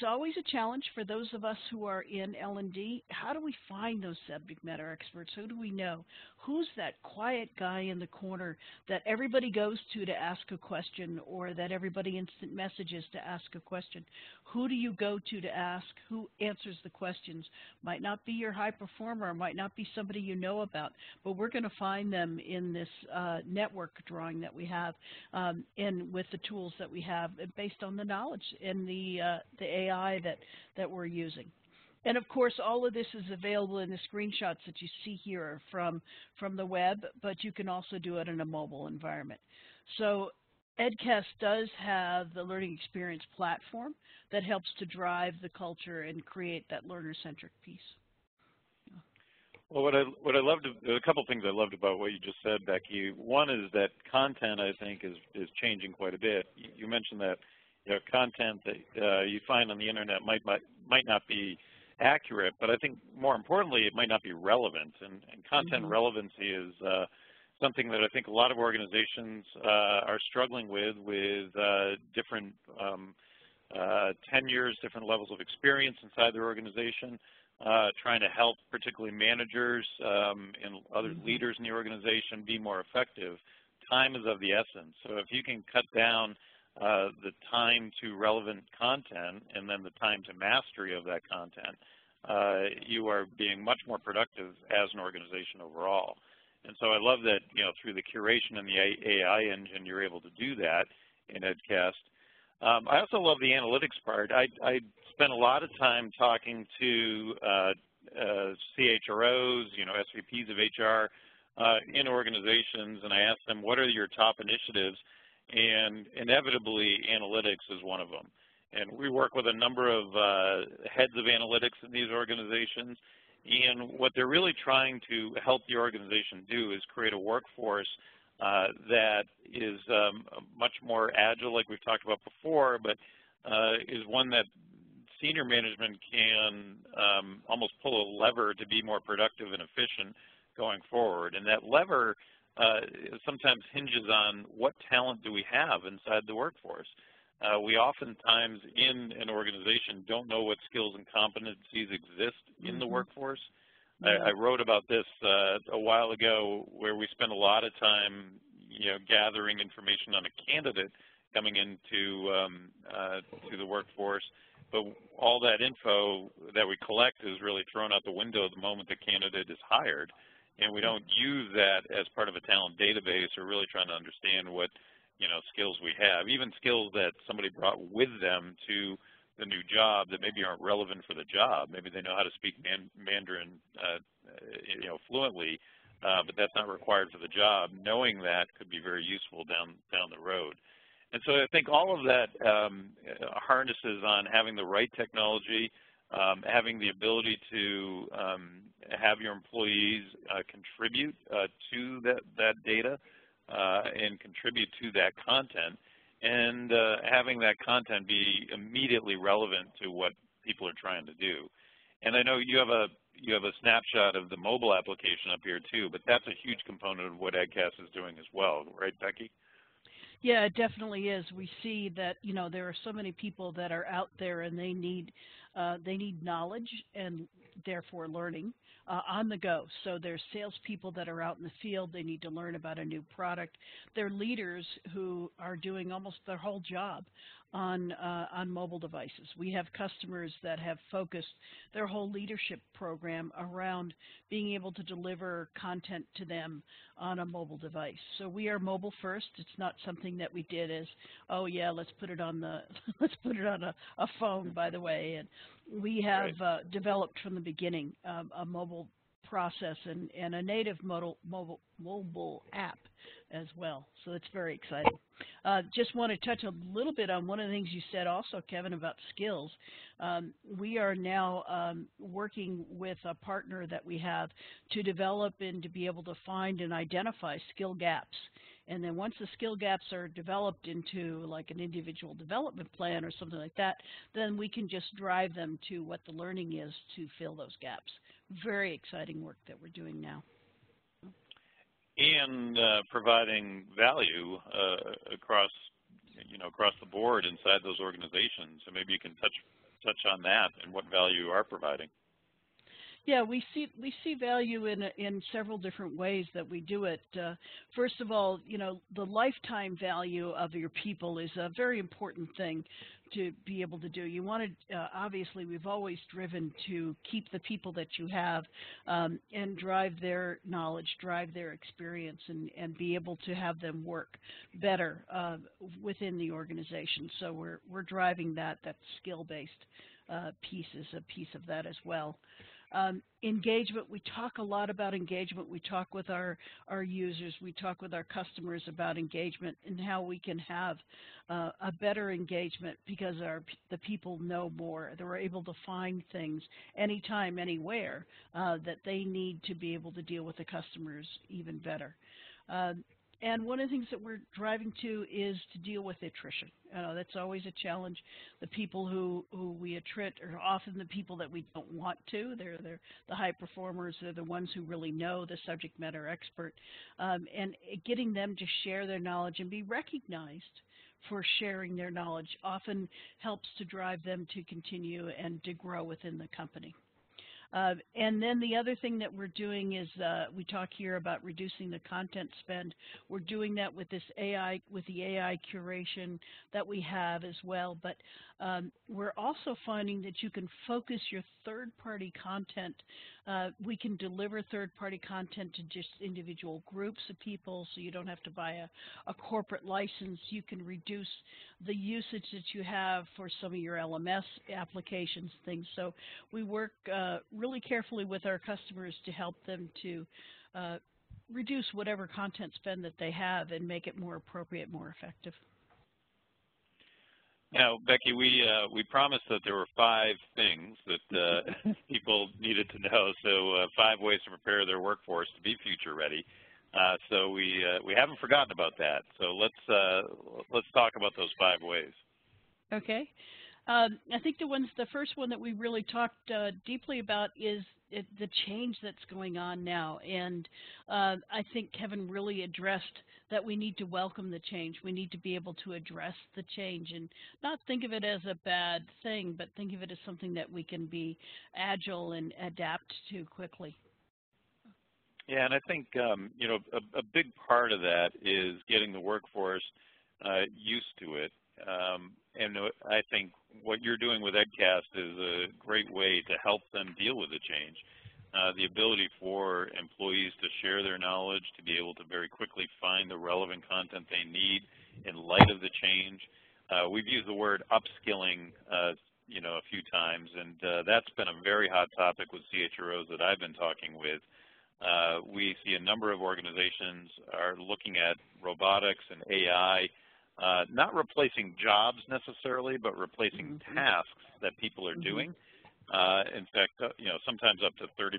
always a challenge for those of us who are in L&D. How do we find those subject matter experts? Who do we know? Who's that quiet guy in the corner that everybody goes to ask a question, or that everybody instant messages to ask a question? Who do you go to ask? Who answers the questions? Might not be your high performer, might not be somebody you know about, but we're going to find them in this network drawing that we have, and with the tools that we have based on the knowledge and the AI that we're using. And of course, all of this is available in the screenshots that you see here from the web, but you can also do it in a mobile environment. So EdCast does have the learning experience platform that helps to drive the culture and create that learner-centric piece. Well, what I loved, a couple things I loved about what you just said, Becky. One is that content, I think, is changing quite a bit. You mentioned that content that you find on the internet might not be accurate, but I think more importantly, it might not be relevant. And content relevancy is something that I think a lot of organizations are struggling with different tenures, different levels of experience inside their organization, trying to help particularly managers and other leaders in the organization be more effective. Time is of the essence. So if you can cut down the time to relevant content and then the time to mastery of that content, you are being much more productive as an organization overall. And so I love that, through the curation and the AI engine, you're able to do that in EdCast. I also love the analytics part. I spent a lot of time talking to CHROs, SVPs of HR in organizations, and I asked them, what are your top initiatives? And inevitably, analytics is one of them. And we work with a number of heads of analytics in these organizations, and what they're really trying to help the organization do is create a workforce that is much more agile, like we've talked about before, but is one that senior management can almost pull a lever to be more productive and efficient going forward. And that lever sometimes hinges on what talent do we have inside the workforce. We oftentimes in an organization don't know what skills and competencies exist in the workforce. I wrote about this a while ago, where we spend a lot of time gathering information on a candidate coming into to the workforce, but all that info that we collect is really thrown out the window the moment the candidate is hired, and we don't use that as part of a talent database or really trying to understand what skills we have, even skills that somebody brought with them to the new job that maybe aren't relevant for the job. Maybe they know how to speak Mandarin fluently, but that's not required for the job. Knowing that could be very useful down the road. And so I think all of that harnesses on having the right technology, having the ability to have your employees contribute to that data and contribute to that content, and having that content be immediately relevant to what people are trying to do. And I know you have a snapshot of the mobile application up here too, but that's a huge component of what EdCast is doing as well, right, Becky? Yeah, it definitely is. We see that there are so many people that are out there, and they need knowledge and therefore learning. on the go. So there's salespeople that are out in the field. They need to learn about a new product. They're leaders who are doing almost their whole job on mobile devices. We have customers that have focused their whole leadership program around being able to deliver content to them on a mobile device. So we are mobile first. It's not something that we did as, oh yeah, let's put it on the a phone, by the way. And we have developed from the beginning a mobile process and a native mobile app as well. So it's very exciting. Just want to touch a little bit on one of the things you said also, Kevin, about skills. We are now working with a partner that we have to develop and to be able to find and identify skill gaps. And then once the skill gaps are developed into like an individual development plan or something like that, then we can just drive them to what the learning is to fill those gaps. Very exciting work that we're doing now. And providing value across the board inside those organizations. So maybe you can touch on that and what value you are providing. Yeah, we see value in several different ways that we do it. First of all, the lifetime value of your people is a very important thing to be able to do. You want to, obviously, we've always driven to keep the people that you have and drive their knowledge, drive their experience, and be able to have them work better within the organization. So we're driving that skill-based piece is a piece of that as well. Engagement, we talk a lot about engagement. We talk with our users. We talk with our customers about engagement and how we can have a better engagement because the people know more. They're able to find things anytime, anywhere that they need to be able to deal with the customers even better. And one of the things that we're driving to is to deal with attrition. That's always a challenge. The people who we attrit are often the people that we don't want to. They're the high performers. They're the ones who really know the subject matter expert. And getting them to share their knowledge and be recognized for sharing their knowledge often helps to drive them to continue and to grow within the company. And then the other thing that we're doing is we talk here about reducing the content spend. We're doing that with this AI, with the AI curation that we have as well. But we're also finding that you can focus your third-party content. We can deliver third-party content to just individual groups of people, so you don't have to buy a corporate license. You can reduce the usage that you have for some of your LMS applications, things. So we work really carefully with our customers to help them to reduce whatever content spend that they have and make it more appropriate, more effective. Now, Becky, we promised that there were 5 things that people needed to know. So 5 ways to prepare their workforce to be future ready. So we haven't forgotten about that. So let's talk about those 5 ways. Okay. I think the first one that we really talked deeply about is the change that's going on now. And I think Kevin really addressed that we need to welcome the change. We need to be able to address the change and not think of it as a bad thing, but think of it as something that we can be agile and adapt to quickly. Yeah, and I think a big part of that is getting the workforce used to it. And I think what you're doing with EdCast is a great way to help them deal with the change. The ability for employees to share their knowledge, to be able to very quickly find the relevant content they need in light of the change. We've used the word upskilling a few times, and that's been a very hot topic with CHROs that I've been talking with. We see a number of organizations are looking at robotics and AI, not replacing jobs necessarily, but replacing tasks that people are doing. In fact, sometimes up to 30%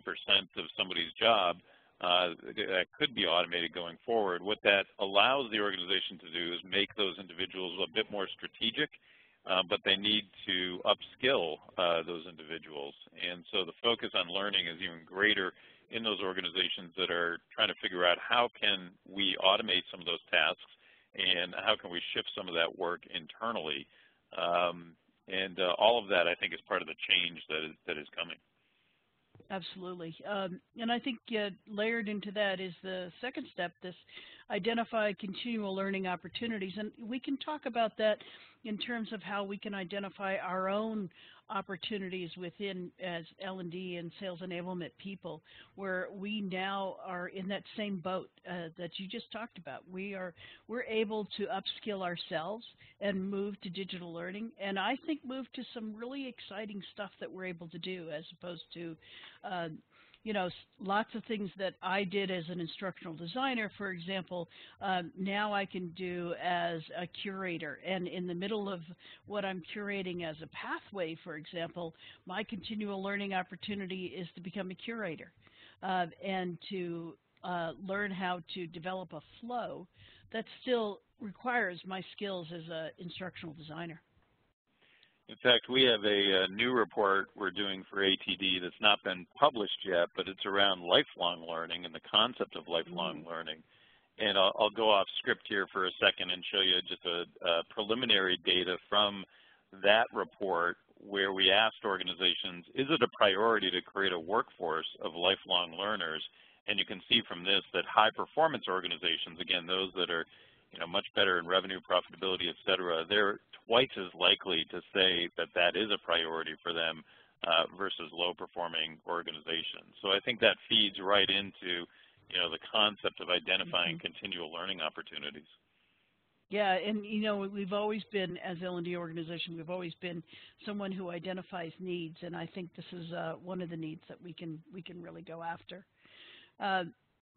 of somebody's job that could be automated going forward. What that allows the organization to do is make those individuals a bit more strategic, but they need to upskill those individuals. And so the focus on learning is even greater in those organizations that are trying to figure out how can we automate some of those tasks and how can we shift some of that work internally. And all of that, I think, is part of the change that is coming. Absolutely. And I think layered into that is the second step, this identify continual learning opportunities. And we can talk about that in terms of how we can identify our own opportunities within as L&D and sales enablement people, where we now are in that same boat that you just talked about. We're able to upskill ourselves and move to digital learning, and I think move to some really exciting stuff that we're able to do, as opposed to you know, lots of things that I did as an instructional designer, for example, now I can do as a curator. And in the middle of what I'm curating as a pathway, for example, my continual learning opportunity is to become a curator and to learn how to develop a flow that still requires my skills as an instructional designer. In fact, we have a new report we're doing for ATD that's not been published yet, but it's around lifelong learning and the concept of lifelong learning. And I'll go off script here for a second and show you just a preliminary data from that report where we asked organizations, is it a priority to create a workforce of lifelong learners? And you can see from this that high-performance organizations, again, those that are much better in revenue, profitability, et cetera, they're twice as likely to say that that is a priority for them versus low-performing organizations. So I think that feeds right into, the concept of identifying continual learning opportunities. Yeah, and we've always been, as L&D organization, we've always been someone who identifies needs, and I think this is one of the needs that we can really go after.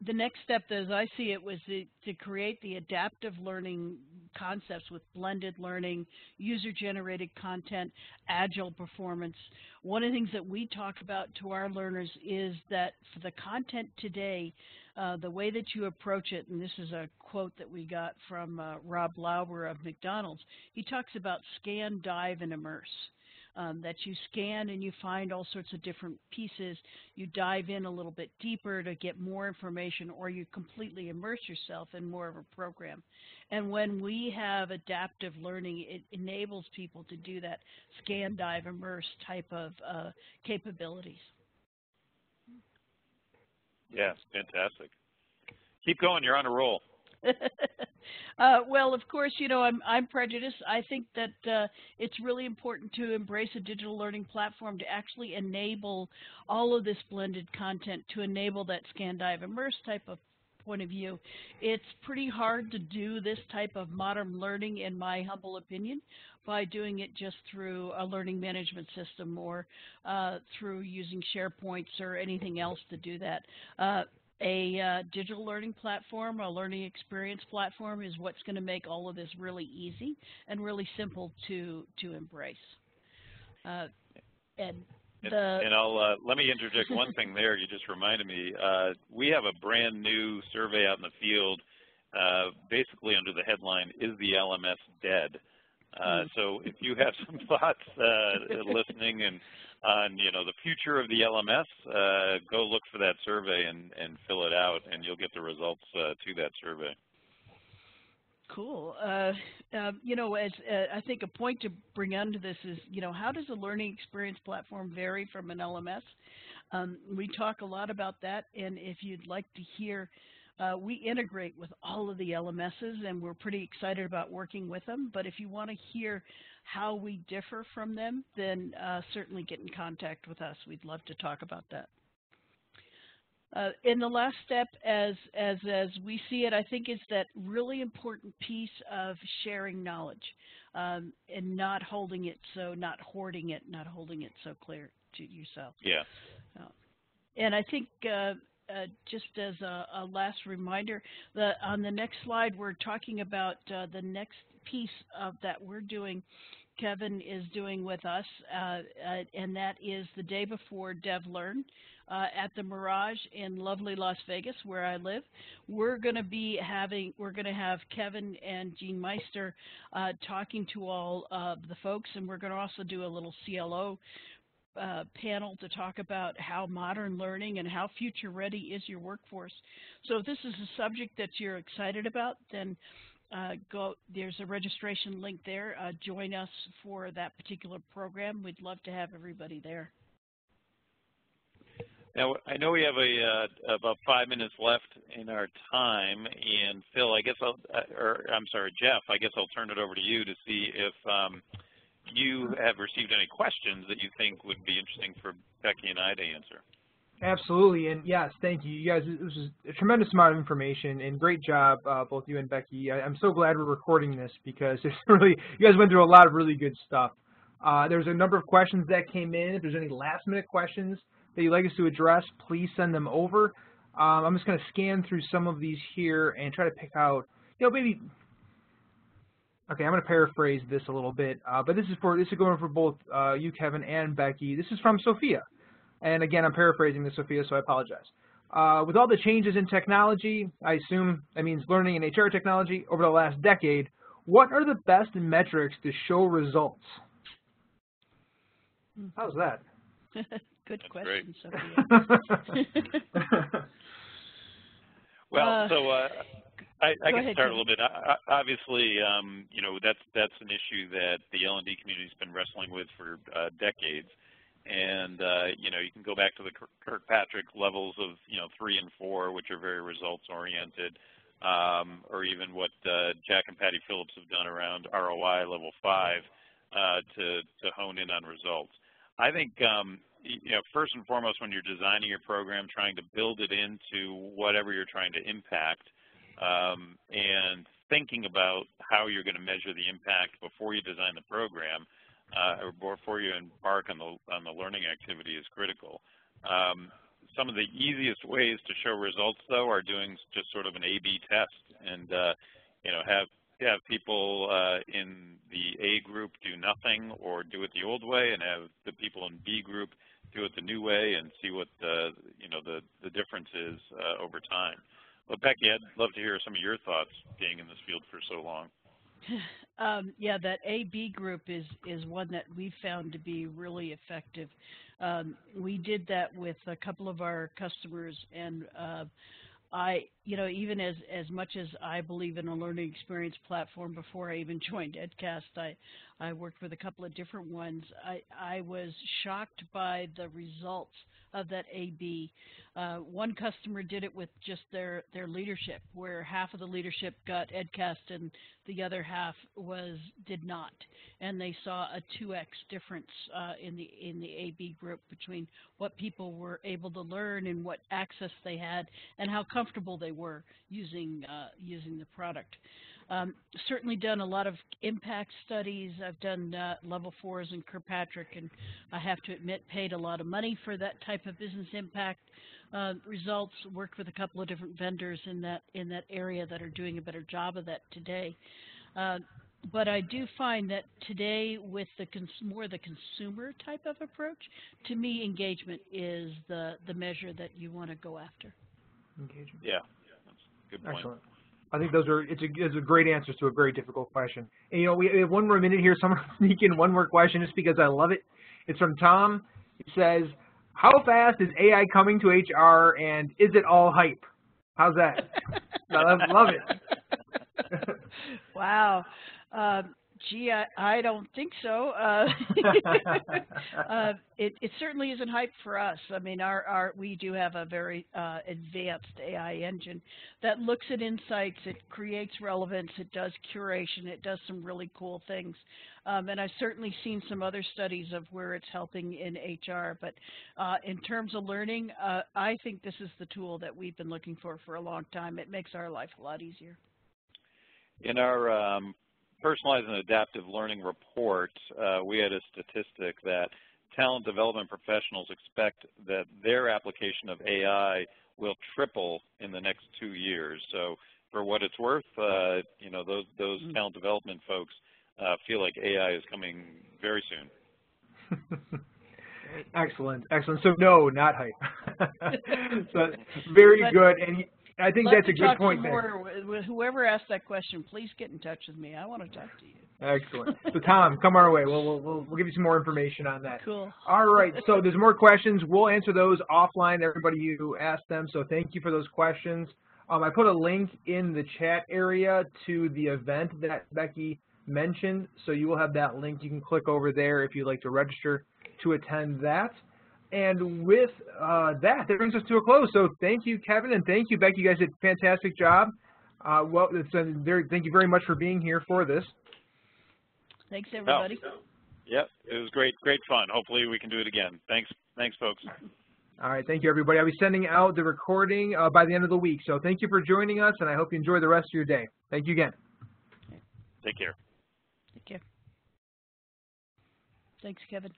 The next step, as I see it, was to create the adaptive learning concepts with blended learning, user-generated content, agile performance. One of the things that we talk about to our learners is that for the content today, the way that you approach it, and this is a quote that we got from Rob Lauber of McDonald's, he talks about scan, dive, and immerse. That you scan and you find all sorts of different pieces, you dive in a little bit deeper to get more information, or you completely immerse yourself in more of a program. And when we have adaptive learning, it enables people to do that scan, dive, immerse type of capabilities. Yeah, fantastic. Keep going, you're on a roll. Well, of course, I'm prejudiced. I think that it's really important to embrace a digital learning platform to actually enable all of this blended content, to enable that scan, dive, immerse type of point of view. It's pretty hard to do this type of modern learning, in my humble opinion, by doing it just through a learning management system or through using SharePoints or anything else to do that. A digital learning platform, a learning experience platform is what's going to make all of this really easy and really simple to embrace. And I'll let me interject one thing there. You just reminded me. We have a brand new survey out in the field, basically under the headline, "Is the LMS dead?" So if you have some thoughts listening and on the future of the LMS, go look for that survey and fill it out, and you'll get the results to that survey. Cool. As I think a point to bring onto this is, how does a learning experience platform vary from an LMS? We talk a lot about that, and if you'd like to hear, we integrate with all of the LMSs, and we're pretty excited about working with them. But if you want to hear how we differ from them, then certainly get in contact with us. We'd love to talk about that. And the last step, as we see it, I think is that really important piece of sharing knowledge and not holding it not hoarding it, not holding it so clear to yourself. Yeah. And I think just as a last reminder, on the next slide, we're talking about the next piece of that we're doing, Kevin is doing with us, and that is the day before DevLearn at the Mirage in lovely Las Vegas, where I live. We're going to have Kevin and Jean Meister talking to all of the folks, and we're going to also do a little CLO panel to talk about how modern learning and how future ready is your workforce. So if this is a subject that you're excited about, then there's a registration link there. Join us for that particular program. We'd love to have everybody there. Now, I know we have about 5 minutes left in our time, and Phil, I guess Jeff, I guess I'll turn it over to you to see if you have received any questions that you think would be interesting for Becky and I to answer. Absolutely, and yes, thank you. You guys, this was a tremendous amount of information, and great job, both you and Becky. I'm so glad we're recording this because it's really, you guys went through a lot of really good stuff. There's a number of questions that came in. If there's any last-minute questions that you'd like us to address, please send them over. I'm just going to scan through some of these here and try to pick out, maybe. Okay, I'm going to paraphrase this a little bit, but this is going for both you, Kevin, and Becky. This is from Sophia. And again, I'm paraphrasing this, Sophia, so I apologize. With all the changes in technology, I assume that means learning and HR technology over the last decade, what are the best metrics to show results? How's that? Good That's question, great. Sophia. Well, so I can ahead, start a little bit. Obviously, that's an issue that the L&D community's been wrestling with for decades. And, you can go back to the Kirkpatrick levels of, 3 and 4, which are very results-oriented, or even what Jack and Patty Phillips have done around ROI level 5 to hone in on results. I think, first and foremost, when you're designing your program, trying to build it into whatever you're trying to impact, and thinking about how you're going to measure the impact before you design the program, or before you embark on the learning activity is critical. Some of the easiest ways to show results, though, are doing just sort of an A/B test, and have people in the A group do nothing or do it the old way, and have the people in B group do it the new way, and see what the difference is over time. But Becky, I'd love to hear some of your thoughts, being in this field for so long. Yeah, that A-B group is one that we found to be really effective. We did that with a couple of our customers, and even as much as I believe in a learning experience platform, before I even joined EdCast, I worked with a couple of different ones. I was shocked by the results of that A/B. One customer did it with just their leadership, where half of the leadership got EdCast and the other half did not, and they saw a 2x difference in the A/B group between what people were able to learn and what access they had and how comfortable they were using the product. Certainly done a lot of impact studies. I've done level 4s in Kirkpatrick, and I have to admit, paid a lot of money for that type of business impact results. Worked with a couple of different vendors in that area that are doing a better job of that today. But I do find that today, with more the consumer type of approach, to me, engagement is the measure that you want to go after. Engagement. Yeah, that's a good point. Excellent. I think it's a great answer to a very difficult question. And, we have one more minute here, so I'm going to sneak in one more question just because I love it. It's from Tom. It says, how fast is AI coming to HR, and is it all hype? How's that? I love it. Wow. Gee, I don't think so. It certainly isn't hype for us. I mean, we do have a very advanced AI engine that looks at insights. It creates relevance. It does curation. It does some really cool things. And I've certainly seen some other studies of where it's helping in HR. But in terms of learning, I think this is the tool that we've been looking for a long time. It makes our life a lot easier. In our personalized and adaptive learning report, we had a statistic that talent development professionals expect that their application of AI will triple in the next 2 years. So for what it's worth, those talent development folks feel like AI is coming very soon. Excellent, excellent. So no, not hype. So very good. And I think that's a good point there. Whoever asked that question, please get in touch with me. I want to talk to you. Excellent. So Tom, come our way. We'll give you some more information on that. Cool. All right. So there's more questions. We'll answer those offline. Everybody who asked them. So thank you for those questions. I put a link in the chat area to the event that Becky mentioned. So you will have that link. You can click over there if you'd like to register to attend that. And with that brings us to a close. So thank you, Kevin, and thank you, Becky. You guys did a fantastic job. Thank you very much for being here for this. Thanks, everybody. Yep, it was great fun. Hopefully we can do it again. Thanks, folks. All right, thank you, everybody. I'll be sending out the recording by the end of the week. So thank you for joining us, and I hope you enjoy the rest of your day. Thank you again. Take care. Take care. Thanks, Kevin.